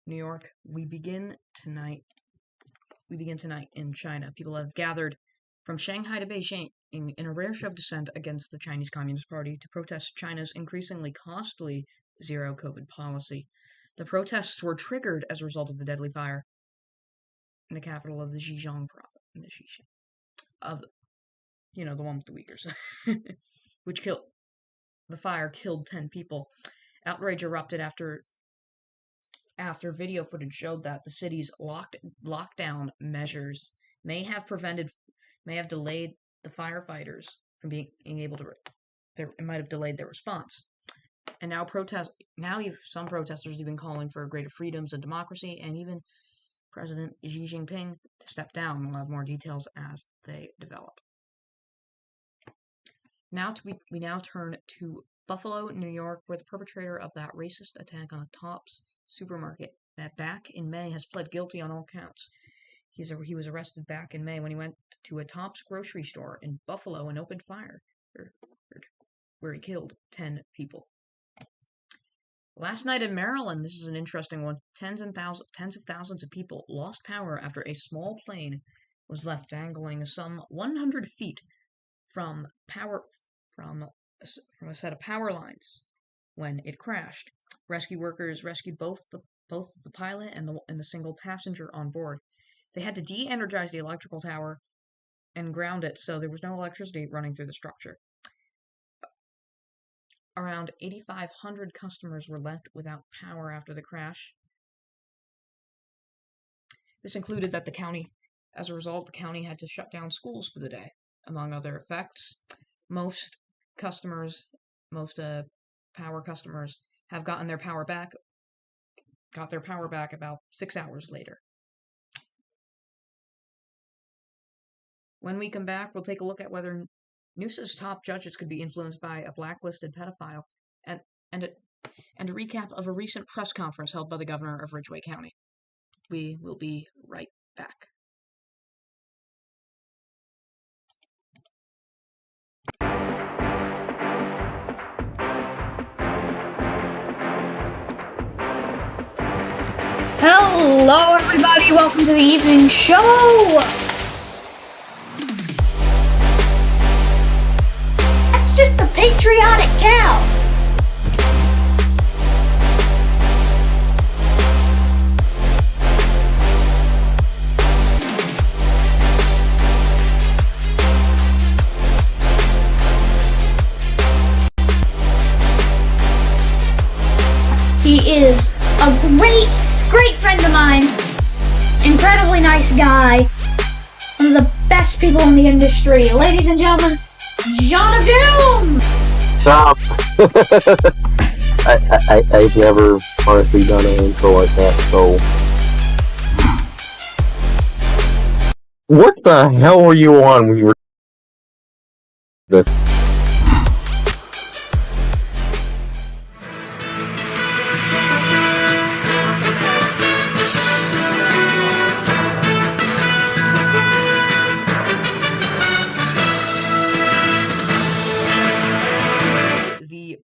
New York, we begin tonight in China. People have gathered from Shanghai to Beijing in a rare show of dissent against the Chinese Communist Party to protest China's increasingly costly zero-COVID policy. The protests were triggered as a result of the deadly fire in the capital of the Xinjiang province, the one with the Uyghurs, which killed 10 people. Outrage erupted after video footage showed that the city's lockdown measures may have delayed the firefighters from being able to. It might have delayed their response. And now some protesters have been calling for greater freedoms and democracy, and even President Xi Jinping to step down. We'll have more details as they develop. We now turn to Buffalo, New York, where the perpetrator of that racist attack on a Tops supermarket that back in May has pled guilty on all counts. He was arrested back in May when he went to a Tops grocery store in Buffalo and opened fire, where he killed 10 people. Last night in Maryland, this is an interesting one. Tens of thousands of people lost power after a small plane was left dangling some 100 feet from a set of power lines when it crashed. Rescue workers rescued both the pilot and the single passenger on board. They had to de-energize the electrical tower and ground it, so there was no electricity running through the structure. Around 8,500 customers were left without power after the crash. This included that as a result, the county had to shut down schools for the day, among other effects. Most power customers have gotten their power back. Got their power back about 6 hours later. When we come back, we'll take a look at whether Noosa's top judges could be influenced by a blacklisted pedophile, and a recap of a recent press conference held by the governor of Ridgway County. We will be right back. Hello, everybody. Welcome to the evening show. That's just a patriotic cow. He is a great friend of mine. Incredibly nice guy. One of the best people in the industry. Ladies and gentlemen, John of Doom! Stop! I've never honestly done an intro like that, so... What the hell were you on when you were... this?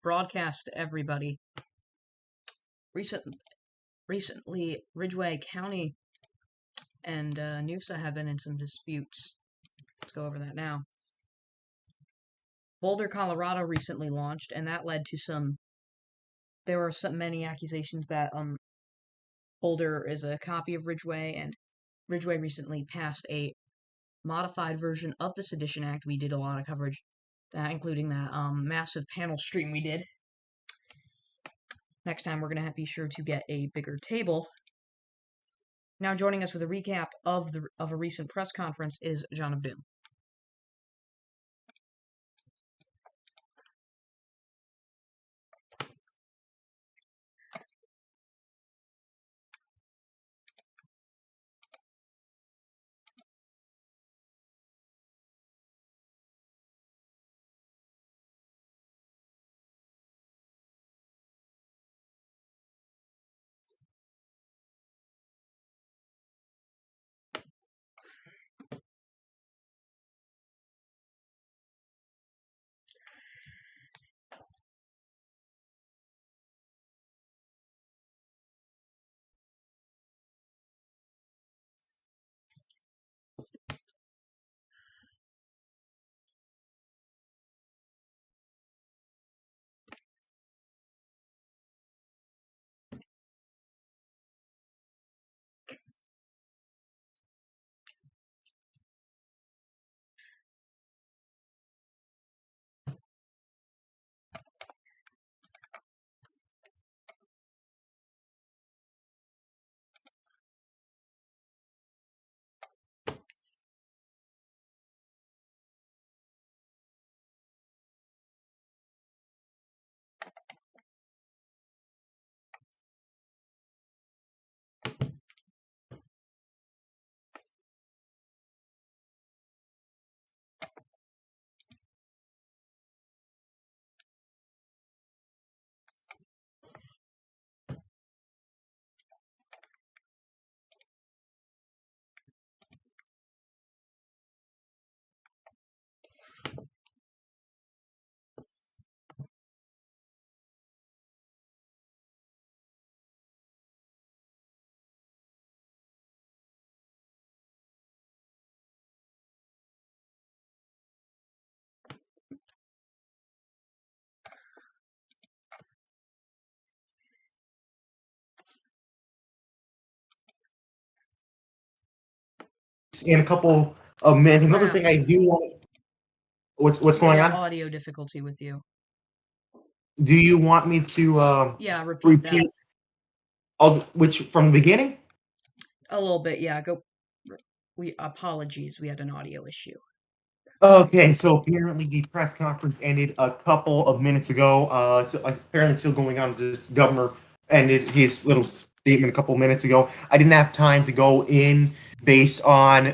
Broadcast to everybody. Recently, Ridgeway County and Noosa have been in some disputes. Let's go over that now. Boulder, Colorado recently launched, and that led to there were many accusations that Boulder is a copy of Ridgeway, and Ridgeway recently passed a modified version of the Sedition Act. We did a lot of coverage, including that massive panel stream we did. Next time, we're going to be sure to get a bigger table. Now joining us with a recap of a recent press conference is John of Doom. In a couple of minutes. Another thing I do want. What's going on? Audio difficulty with you. Do you want me to repeat that. Which from the beginning? A little bit, yeah. Apologies, we had an audio issue. Okay, so apparently the press conference ended a couple of minutes ago. So apparently it's still going on. This governor ended his little statement a couple of minutes ago. I didn't have time to go in based on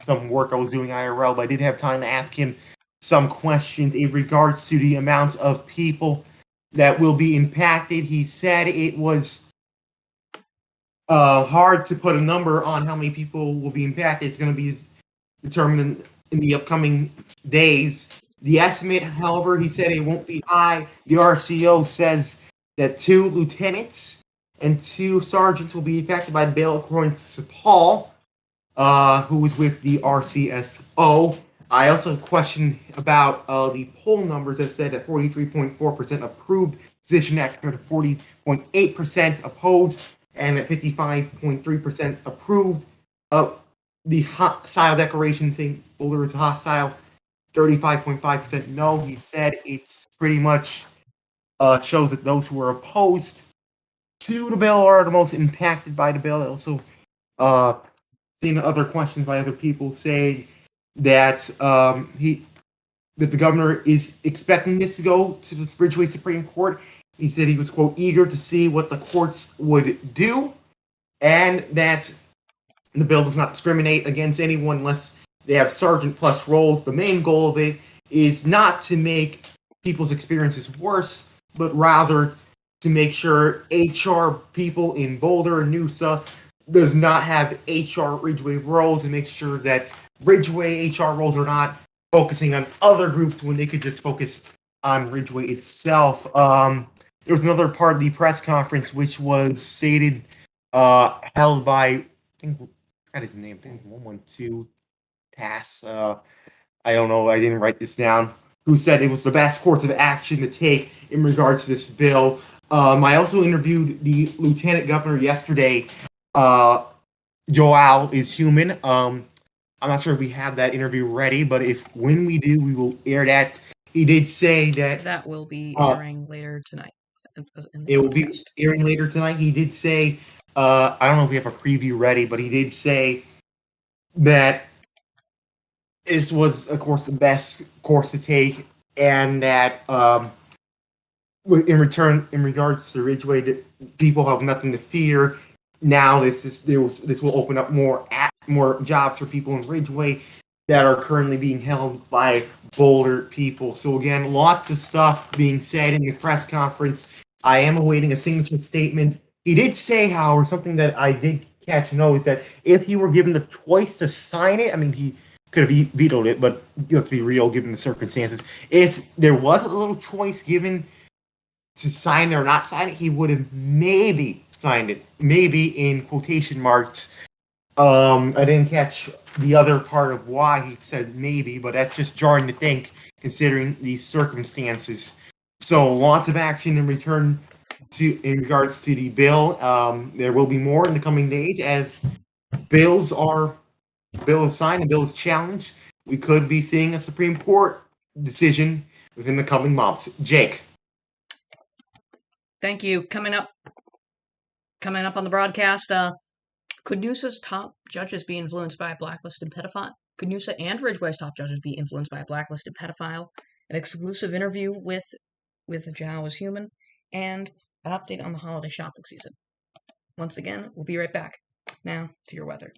some work I was doing IRL, but I did have time to ask him some questions in regards to the amount of people that will be impacted. He said it was hard to put a number on how many people will be impacted. It's going to be determined in the upcoming days. The estimate, however, he said it won't be high. The RCO says that 2 lieutenants and 2 sergeants will be affected by the bill, according to Paul, who was with the RCSO. I also questioned about the poll numbers that said that 43.4% approved Position Act compared to 40.8% opposed, and at 55.3% approved. The hostile declaration thing, Boulder is hostile. 35.5% no. He said it's pretty much shows that those who are opposed to the bill are the most impacted by the bill. Also, seen other questions by other people saying that that the governor is expecting this to go to the Ridgeway Supreme Court. He said he was, quote, eager to see what the courts would do, and that the bill does not discriminate against anyone unless they have sergeant plus roles. The main goal of it is not to make people's experiences worse, but rather to make sure HR people in Boulder and Noosa does not have HR Ridgeway roles, and make sure that Ridgeway HR roles are not focusing on other groups when they could just focus on Ridgeway itself. There was another part of the press conference which was stated, held by, I think, I forgot his name, I think 112 Tass. I don't know, I didn't write this down. Who said it was the best course of action to take in regards to this bill. I also interviewed the lieutenant governor yesterday. Joel is human. I'm not sure if we have that interview ready, but when we do, we will air that. He did say that That will be airing later tonight. It will be airing later tonight. He did say, I don't know if we have a preview ready, but he did say that this was, of course, the best course to take, and that in regards to Ridgeway, people have nothing to fear. Now this will open up more jobs for people in Ridgeway that are currently being held by Boulder people. So again, lots of stuff being said in the press conference. I am awaiting a signature statement. He did say, however, something that I did catch note is that if he were given the choice to sign it, I mean, he could have vetoed it, but let's be real, given the circumstances. If there was a little choice given to sign it or not sign it, he would have maybe signed it, maybe in quotation marks. I didn't catch the other part of why he said maybe, but that's just jarring to think, considering these circumstances. So lots of action in regards to the bill. There will be more in the coming days as bill is signed and bill is challenged. We could be seeing a Supreme Court decision within the coming months. Jake. Thank you. Coming up on the broadcast, could Noosa's top judges be influenced by a blacklisted pedophile? Could Noosa and Ridgeway's top judges be influenced by a blacklisted pedophile? An exclusive interview with Zhao is human, and an update on the holiday shopping season. Once again, we'll be right back. Now to your weather.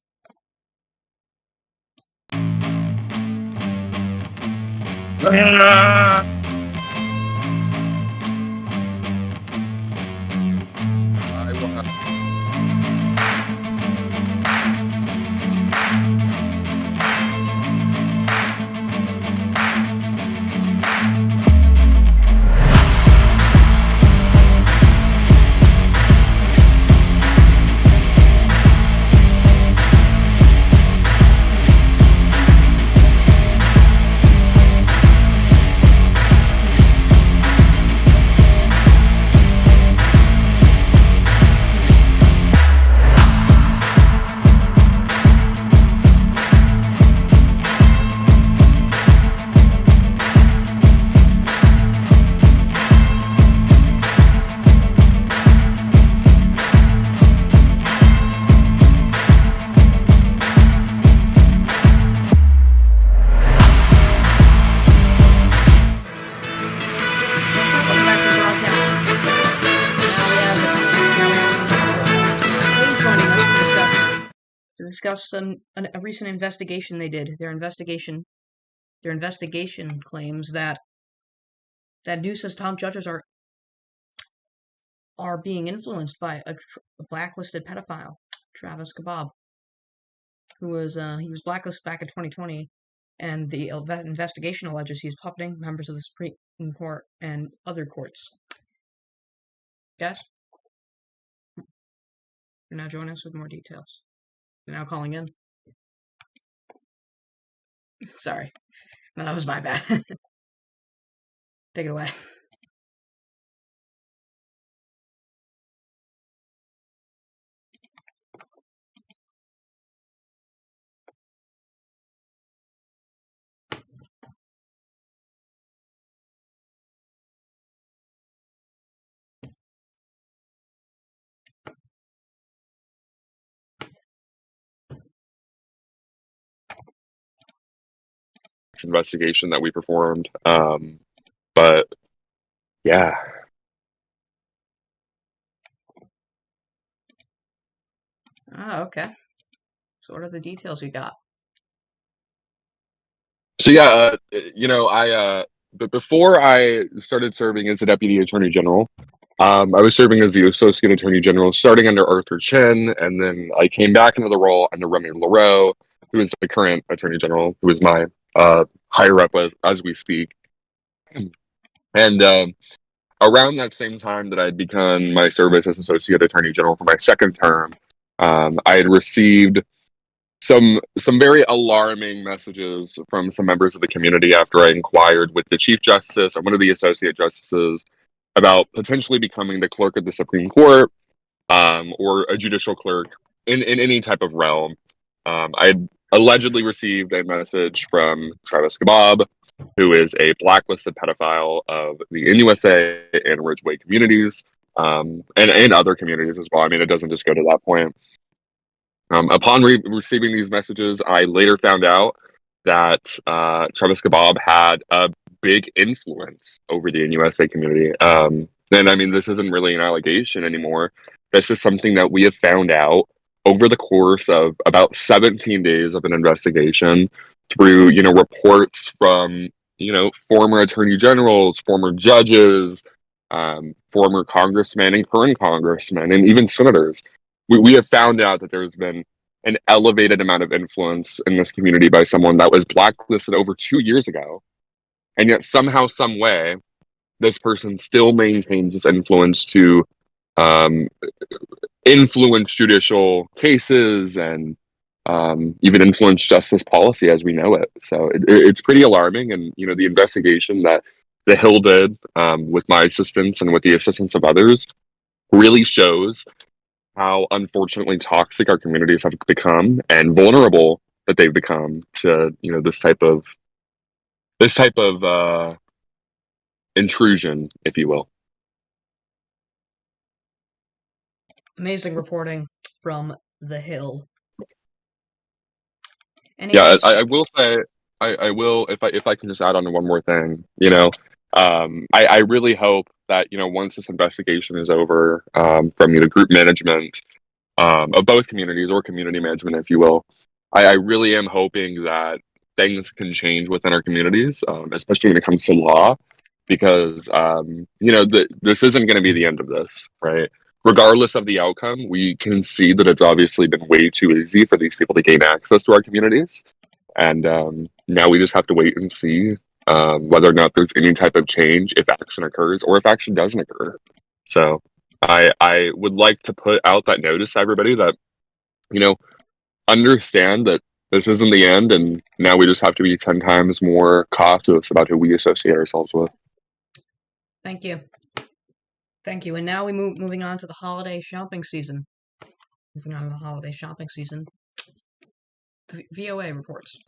Discuss a recent investigation they did. Their investigation claims that Noosa's top judges are being influenced by a blacklisted pedophile, Travis Kebab, who was he was blacklisted back in 2020, and the investigation alleges he's puppeting members of the Supreme Court and other courts. Guys? You're now joining us with more details. You're now calling in. Sorry. No, that was my bad. Take it away. Investigation that we performed. But yeah. Okay. So what are the details we got? So yeah, but before I started serving as the Deputy Attorney General, I was serving as the Associate Attorney General, starting under Arthur Chin, and then I came back into the role under Remy LaRoe, who is the current Attorney General, who is my higher up as we speak. And around that same time that I'd begun my service as Associate Attorney General for my second term, I had received some very alarming messages from some members of the community after I inquired with the Chief Justice and one of the Associate Justices about potentially becoming the clerk of the Supreme Court, or a judicial clerk in any type of realm. I had allegedly received a message from Travis Kebab, who is a blacklisted pedophile of the NUSA and Ridgeway communities, and other communities as well. I mean, it doesn't just go to that point. Upon receiving these messages, I later found out that Travis Kebab had a big influence over the NUSA community. And I mean, this isn't really an allegation anymore. This is something that we have found out over the course of about 17 days of an investigation through, reports from, former attorney generals, former judges, former congressmen and current congressmen, and even senators. We have found out that there's been an elevated amount of influence in this community by someone that was blacklisted over 2 years ago. And yet somehow, some way, this person still maintains this influence to influence judicial cases and even influence justice policy as we know it. So it's pretty alarming. And, the investigation that the Hill did with my assistance and with the assistance of others really shows how unfortunately toxic our communities have become and vulnerable that they've become to, this type of intrusion, if you will. Amazing reporting from the Hill. I will say, I will, if I can just add on to one more thing, I really hope that, once this investigation is over, from the group management of both communities, or community management, if you will, I really am hoping that things can change within our communities, especially when it comes to law, because, this isn't going to be the end of this, right? Regardless of the outcome, we can see that it's obviously been way too easy for these people to gain access to our communities. And now we just have to wait and see whether or not there's any type of change, if action occurs, or if action doesn't occur. So I would like to put out that notice to everybody that, understand that this isn't the end, and now we just have to be 10 times more cautious about who we associate ourselves with. Thank you. Thank you. And now moving on to the holiday shopping season. VOA reports.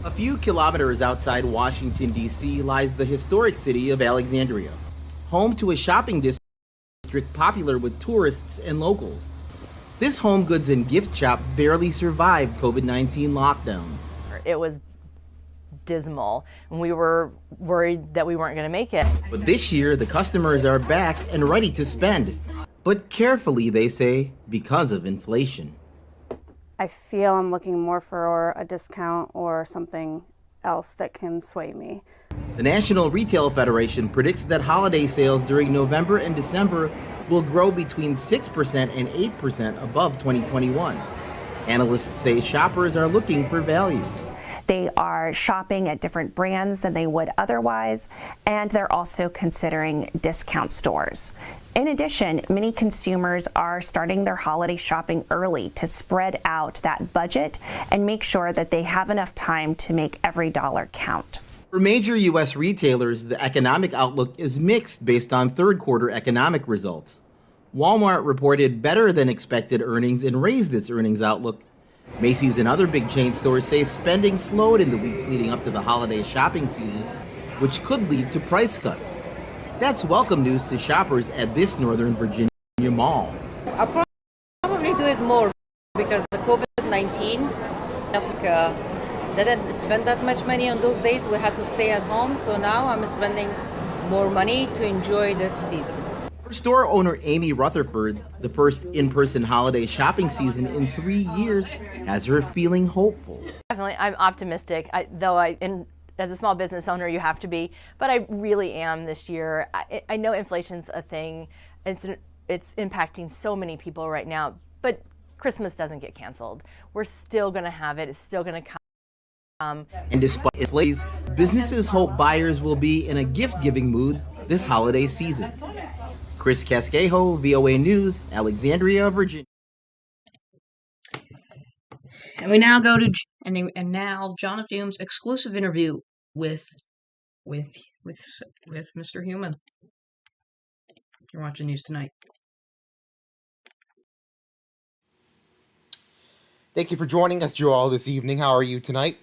A few kilometers outside Washington, D.C. lies the historic city of Alexandria, home to a shopping district popular with tourists and locals. This home goods and gift shop barely survived COVID-19 lockdowns. It was dismal, and we were worried that we weren't going to make it. But this year, the customers are back and ready to spend. But carefully, they say, because of inflation. I feel I'm looking more for a discount or something else that can sway me. The National Retail Federation predicts that holiday sales during November and December will grow between 6% and 8% above 2021. Analysts say shoppers are looking for value. They are shopping at different brands than they would otherwise, and they're also considering discount stores. In addition, many consumers are starting their holiday shopping early to spread out that budget and make sure that they have enough time to make every dollar count. For major U.S. retailers, the economic outlook is mixed based on third quarter economic results. Walmart reported better than expected earnings and raised its earnings outlook. Macy's and other big chain stores say spending slowed in the weeks leading up to the holiday shopping season, which could lead to price cuts. That's welcome news to shoppers at this Northern Virginia mall. I'll probably do it more because the COVID-19, didn't spend that much money on those days. We had to stay at home, so now I'm spending more money to enjoy this season. For store owner Amy Rutherford, the first in-person holiday shopping season in 3 years has her feeling hopeful. Definitely, I'm optimistic. As a small business owner, you have to be, but I really am this year. I know inflation's a thing. It's impacting so many people right now, but Christmas doesn't get canceled. We're still going to have it. It's still going to come. And despite inflation, businesses hope buyers will be in a gift-giving mood this holiday season. Chris Casquejo, VOA News, Alexandria, Virginia. And we now go to now John of Doom's exclusive interview with Mr. Human. You're watching News Tonight. Thank you for joining us, Joel, this evening. How are you tonight?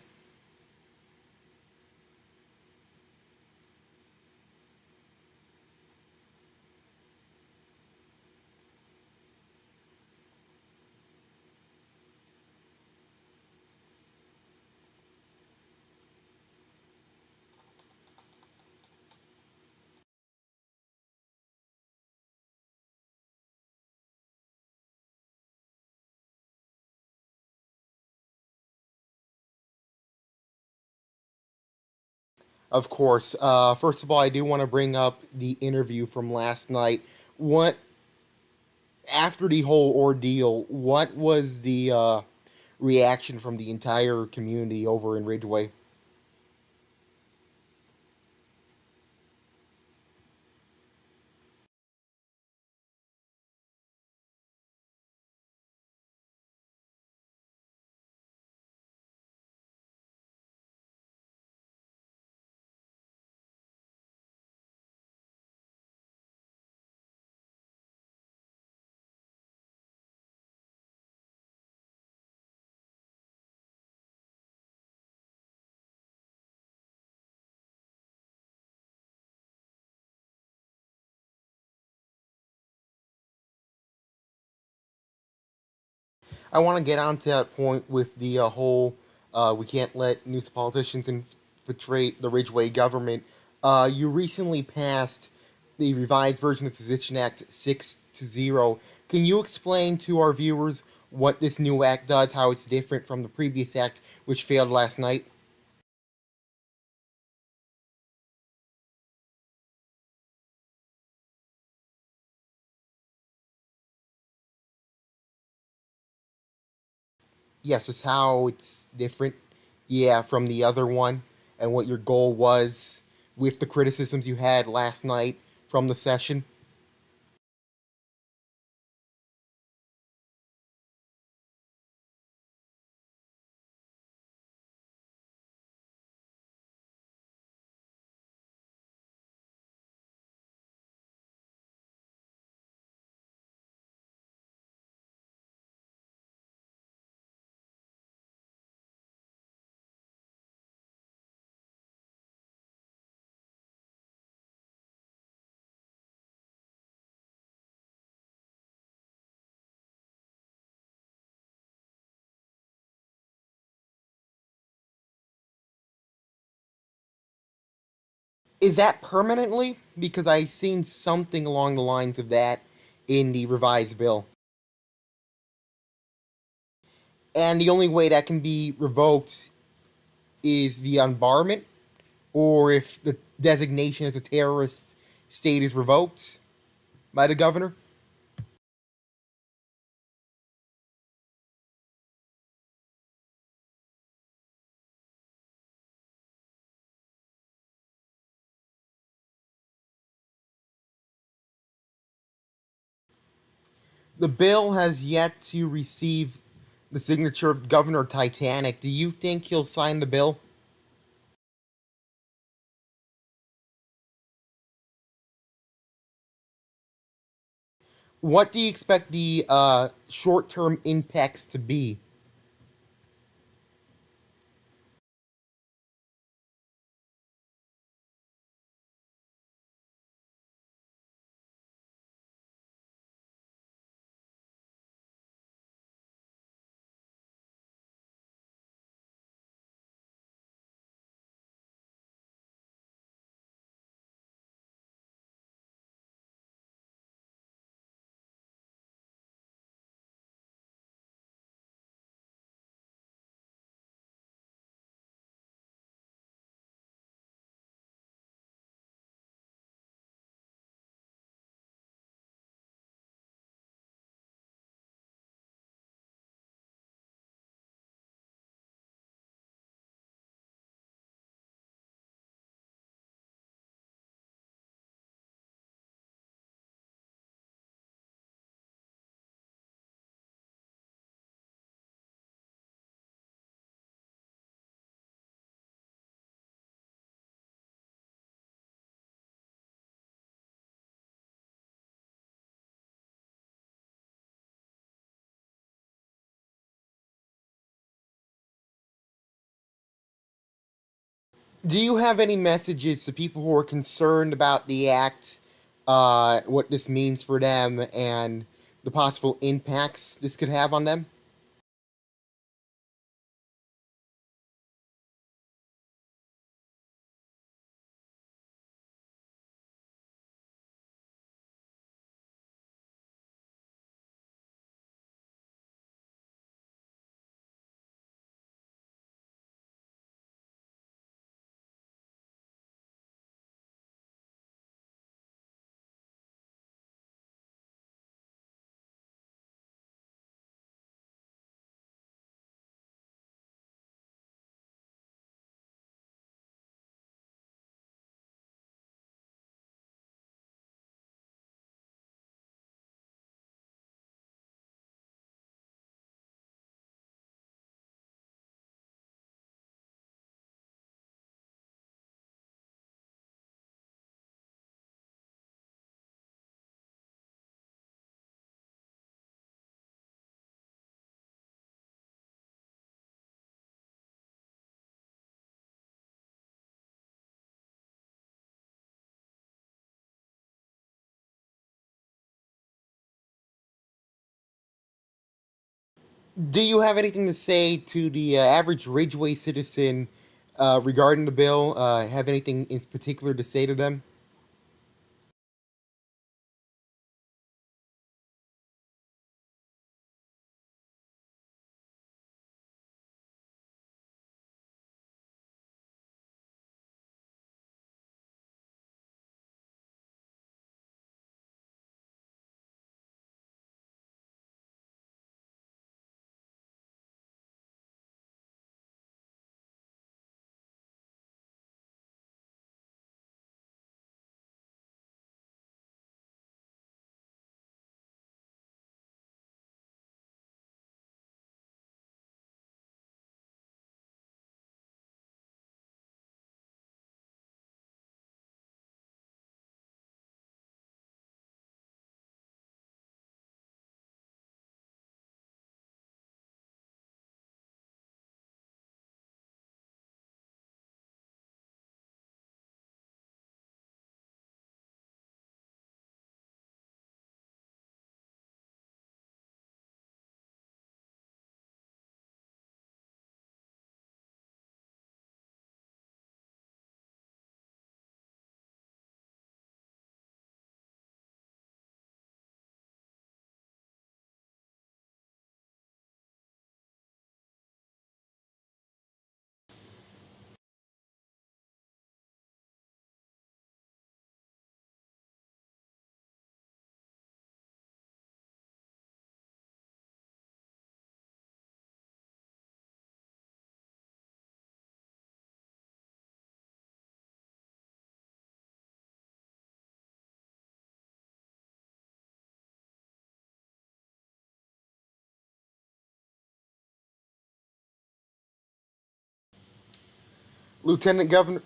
Of course. First of all, I do want to bring up the interview from last night. After the whole ordeal, what was the reaction from the entire community over in Ridgeway? I want to get on to that point with the whole we can't let news politicians infiltrate the Ridgeway government. You recently passed the revised version of the Sedition Act 6-0. Can you explain to our viewers what this new act does, how it's different from the previous act, which failed last night? Yes, it's how it's different, yeah, from the other one, and what your goal was with the criticisms you had last night from the session. Is that permanently? Because I've seen something along the lines of that in the revised bill. And the only way that can be revoked is the unbarment, or if the designation as a terrorist state is revoked by the governor. The bill has yet to receive the signature of Governor Titanic. Do you think he'll sign the bill? What do you expect the short-term impacts to be? Do you have any messages to people who are concerned about the act, what this means for them, and the possible impacts this could have on them? Do you have anything to say to the average Ridgeway citizen regarding the bill? Have anything in particular to say to them? Lieutenant Governor.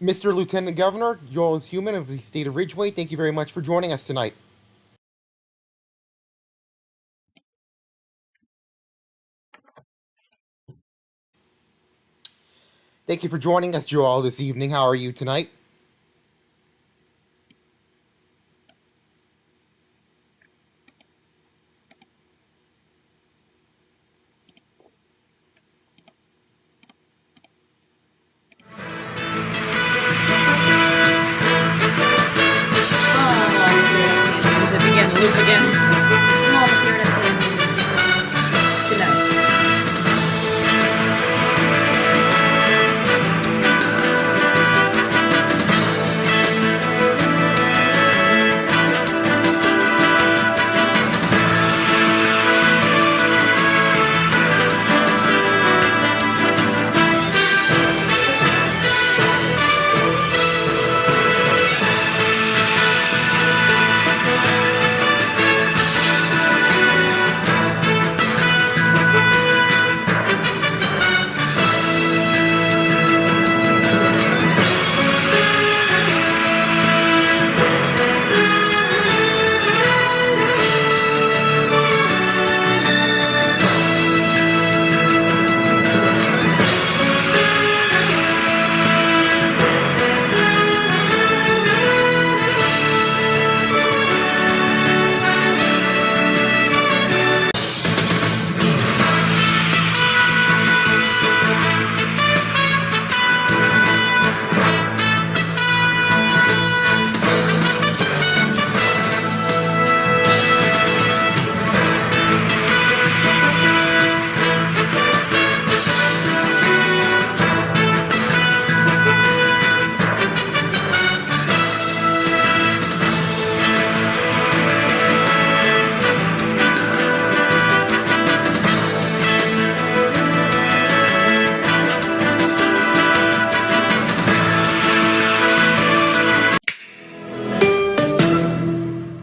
Mr. Lieutenant Governor, Joel is human of the state of Ridgeway. Thank you very much for joining us tonight. Thank you for joining us, Joel, this evening. How are you tonight?